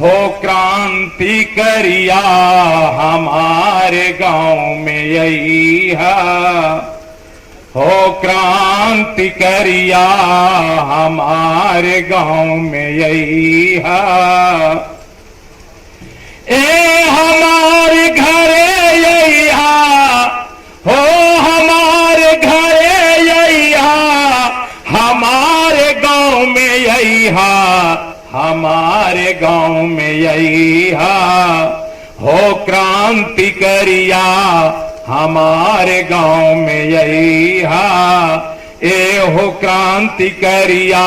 हो क्रांति करिया हमारे गांव में यही हो क्रांति करिया हमारे गांव में यही ए हमारे घरे यही हो हमारे घरे यही हमारे गांव में यही हमारे गांव में यही हो क्रांति करिया हमारे गांव में यही ए हो क्रांति करिया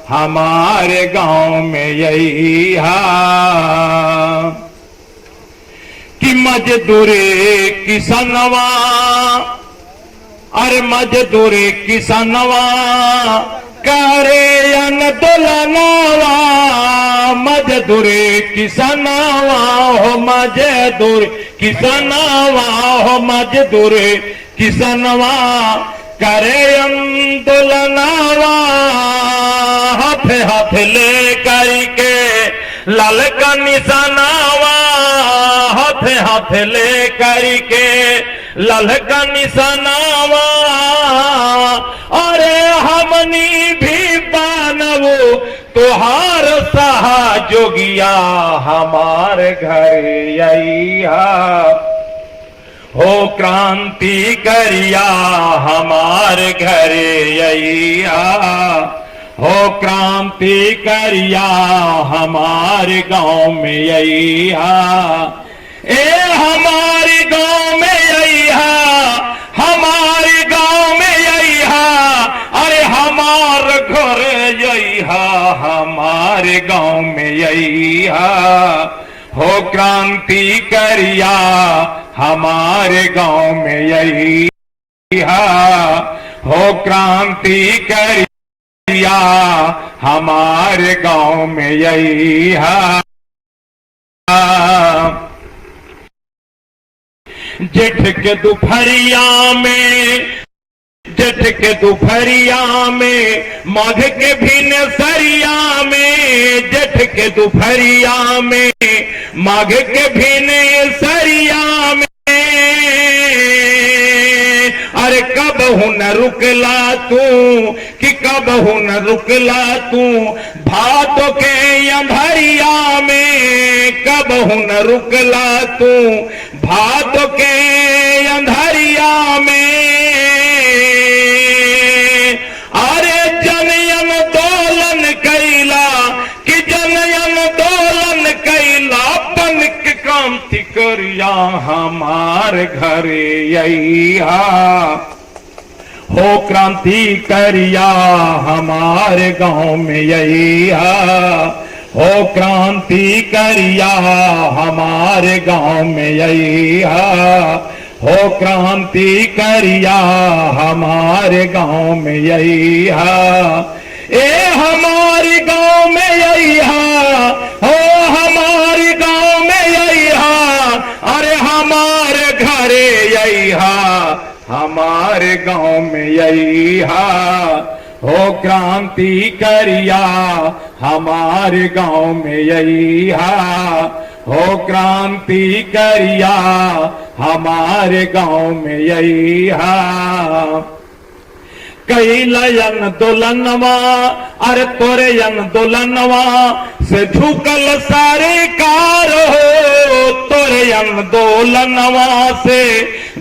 हमारे गांव में यही कि मजदूरी किसनवा अरे मजदूरी किसनवा करे आंदोलनवा मजदूरी किसनवा हो मजदूरी किसनवा हो मजदूरी किसनवा करे आंदोलनवा हाथ हाथ ले करके लाल का निशानावा हाथ हाथ ले करके लाल का निशानावा अरे हमनी भी बानवो तुहार सहा जोगिया हमारे घर यही हो क्रांति करिया हमारे घर यही हो क्रांति करिया हमारे गांव में यही ए हमारे गांव में यही हमारे गांव में यही अरे हमार घर यही हमारे गांव में यही हो क्रांति करिया हमारे गांव में यही हो क्रांति करिया हमारे गांव में यही जेठ के दोपहरिया में जेठ के दोपहरिया में माघ के भिन्न सरिया में जेठ के दोपहरिया में माघ के भिन्न सरिया में अरे कब हूं न रुकला तू कि कब हूं न रुकला तू भादों के अंधरिया में कब हूं न रुकला तू भादों के अंधरिया में अरे जन आंदोलन कैला कि जन आंदोलन कैला बन के क्रांति करिया हमारे घर यही हो क्रांति करिया हमारे गांव में यही हो क्रांति करिया हमारे गांव में यही हो क्रांति करिया हमारे गांव में यही ए हमारे गांव में यही हो हमारे गांव में यही अरे हमारे घरे यही हमारे गांव में यही हो क्रांति करिया हमारे गांव में यही हो क्रांति करिया हमारे गांव में यही कैलयन दोलनवा अरे तोरे आंदोलनवा से झुकल सरकार हो तोरे आंदोलनवा से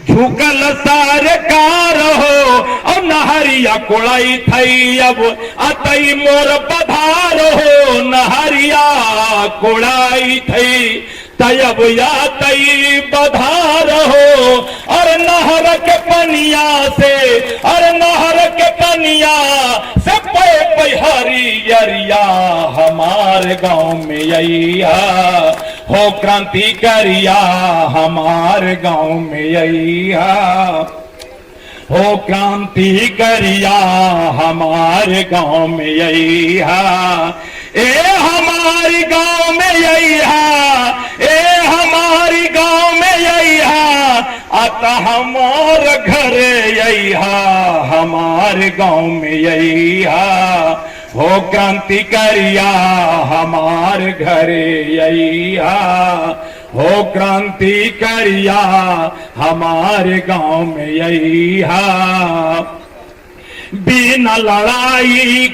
झुकल सरकार हो और नहरिया कोड़ाई थई अब अतई मोर पधार हो नहरिया कोड़ाई थई तयब या तई बधार हो और नहर के पनिया से और नहर के पनिया से पे हरियरिया हमारे गांव में यही हो क्रांति करिया हमारे गांव में यही हो क्रांति करिया हमारे गांव में यही ए हमारे गांव में यही ए हमारे गांव में यही अतः हमारे घर यही हमारे गांव में यही हो क्रांति करिया हमार घरे अइहा, हो क्रांति करिया हमारे गांव में अइहा। बिना लड़ाई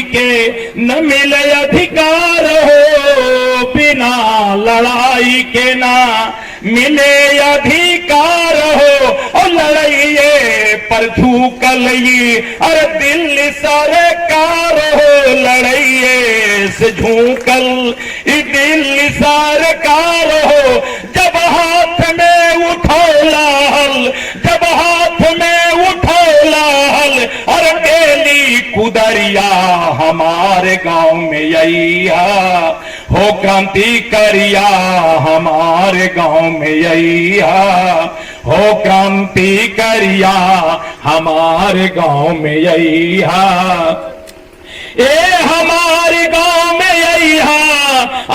के न मिले अधिकार हो, बिना लड़ाई के ना मिले अधिकार हो। और लड़ाइए पर झूकल अरे दिल्ली सरकार हो, लड़ाइए से झूकल दिल्ली सरकार हो। जब हाथ में उठौला हल, जब हाथ में उठौला हल और डेली कुदरिया हमारे गांव में अइहा, हो क्रांति करिया हमारे गांव में अइहा, हो क्रांति करिया हमारे गांव में अइहा। ए हमारे गांव में अइहा,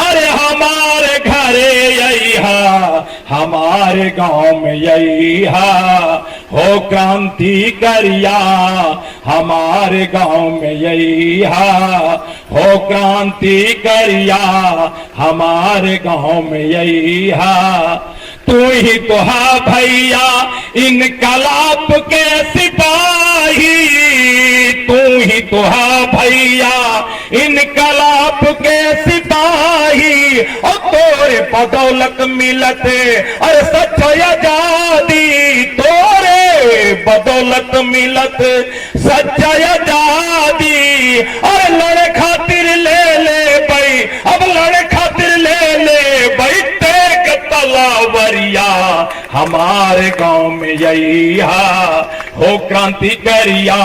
अरे हमारे घरे अइहा, हमारे गांव में अइहा, हो क्रांति करिया हमारे गांव में अइहा, हो क्रांति करिया हमारे गांव में अइहा। तू ही तो हा भैया इनकलाब के सिपाही, तू ही तो हा भैया इनकलाब के सिपाही। और तोरे बदौलत मिलत और सच आजादी, तोरे बदौलत मिलत सच आजादी। और लड़े खातिर ले ले भाई, अब लड़े खातिर ले ले भाई तेग तलावरिया हमारे गांव में अइहा, हो क्रांति करिया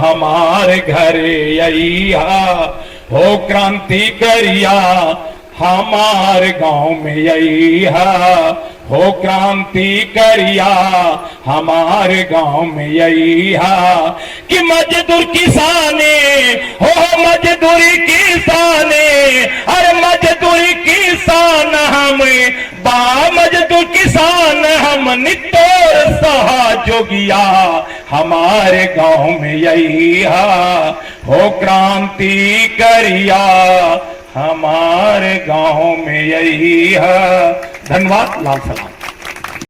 हमारे घरे अइहा, हो क्रांति करिया हमारे गांव में अइहा, हो क्रांति करिया हमारे गांव में अइहा। कि मजदूर किसाने हो, मजदूरी किसाने, अरे मजदूरी किसान हम बा, मजदूर किसान हम नितोर सहयोगिया हमारे गांव में अइहा, हो क्रांति करिया हमारे गांव में अइहा। धन्यवाद। लाल सलाम।